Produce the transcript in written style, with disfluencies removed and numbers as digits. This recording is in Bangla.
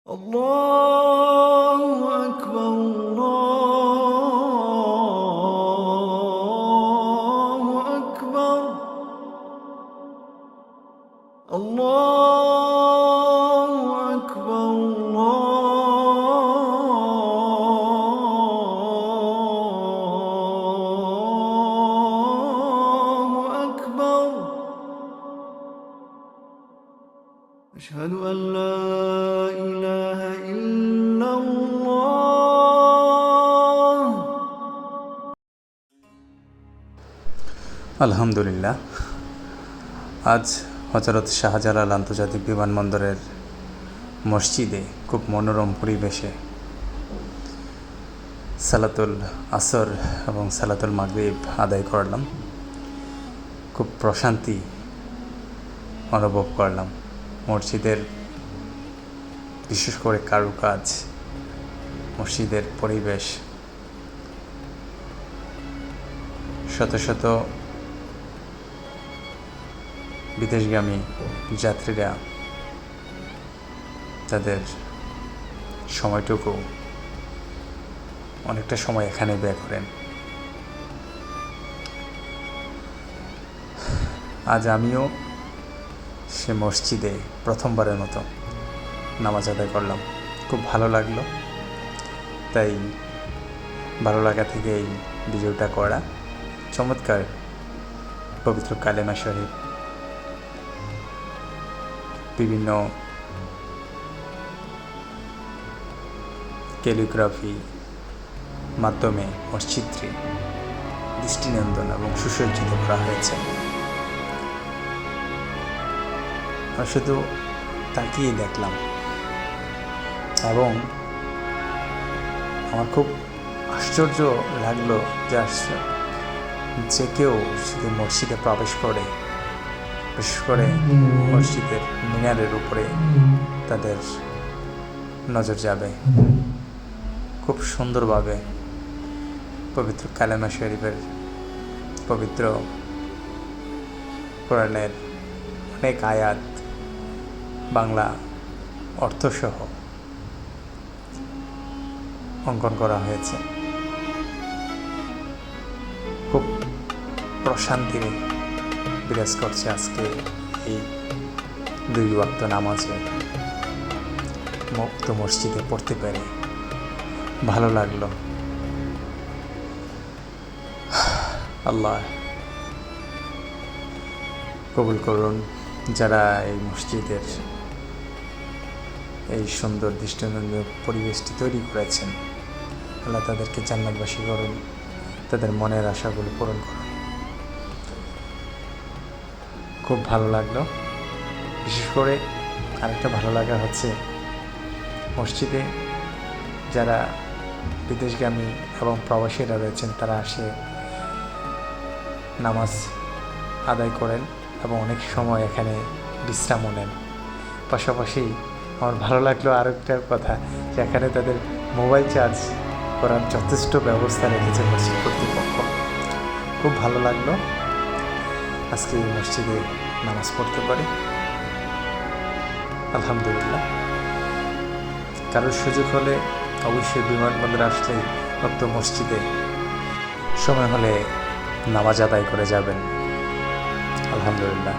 الله أكبر الله أكبر الله أكبر الله أكبر أشهد أن لا إله إلا الله আলহামদুলিল্লাহ। আজ হযরত শাহজালাল আন্তর্জাতিক বিমানবন্দরের মসজিদে খুব মনোরম পরিবেশে সালাতুল আসর এবং সালাতুল মাগরিব আদায় করলাম। খুব প্রশান্তি অনুভব করলাম। মসজিদের বিশেষ করে কারুকাজ, মসজিদের পরিবেশ, শত শত বিদেশগামী যাত্রীরা তাদের সময়টুকু অনেকটা সময় এখানে ব্যয় করেন। আজ আমিও সে মসজিদে প্রথমবারের মতো নামাজ আদায় করলাম। খুব ভালো লাগলো। তাই ভালো লাগা থেকে এই ভিডিওটা করা। চমৎকার পবিত্র কালেমা শরীফ, বিভিন্ন ক্যালিগ্রাফি মাধ্যমে মসজিদটি দৃষ্টিনন্দন এবং সুসজ্জিত করা হয়েছে। আমি শুধু তাকিয়ে দেখলাম এবং আমার খুব আশ্চর্য লাগলো যে কেউ যদি মসজিদে প্রবেশ করে, বিশেষ করে মসজিদের মিনারের উপরে তাদের নজর যাবে। খুব সুন্দরভাবে পবিত্র কালেমা শরীফের, পবিত্র কোরআনের অনেক আয়াত বাংলা অর্থসহ অঙ্কন করা হয়েছে। খুব প্রশান্তি বিরাজ করছে আজকে এই 2 ওয়াক্ত নামাজে মুক্ত মসজিদে পড়তে পেরে ভালো লাগলো। আল্লাহ কবুল করুন। যারা এই মসজিদের এই সুন্দর দৃষ্টিনন্দন পরিবেশটি তৈরি করেছেন, আল্লাহ তাদেরকে জান্নাতবাসী করুন, তাদের মনের আশাগুলো পূরণ করুন। খুব ভালো লাগলো। বিশেষ করে আরেকটা ভালো লাগা হচ্ছে মসজিদে যারা বিদেশগামী এবং প্রবাসীরা রয়েছেন তারা আসে নামাজ আদায় করেন এবং অনেক সময় এখানে বিশ্রামও নেন। পাশাপাশি আমার ভালো লাগলো আরেকটা কথা, যে এখানে তাদের মোবাইল চার্জ করার যথেষ্ট ব্যবস্থা রেখেছে মসজিদ কর্তৃপক্ষ। খুব ভালো লাগলো আজকে এই মসজিদে নামাজ পড়তে পারি। আলহামদুলিল্লাহ। কারোর সুযোগ হলে অবশ্যই বিমানবন্দরে আসলেই উক্ত মসজিদে সময় হলে নামাজ আদায় করে যাবেন। আলহামদুলিল্লাহ।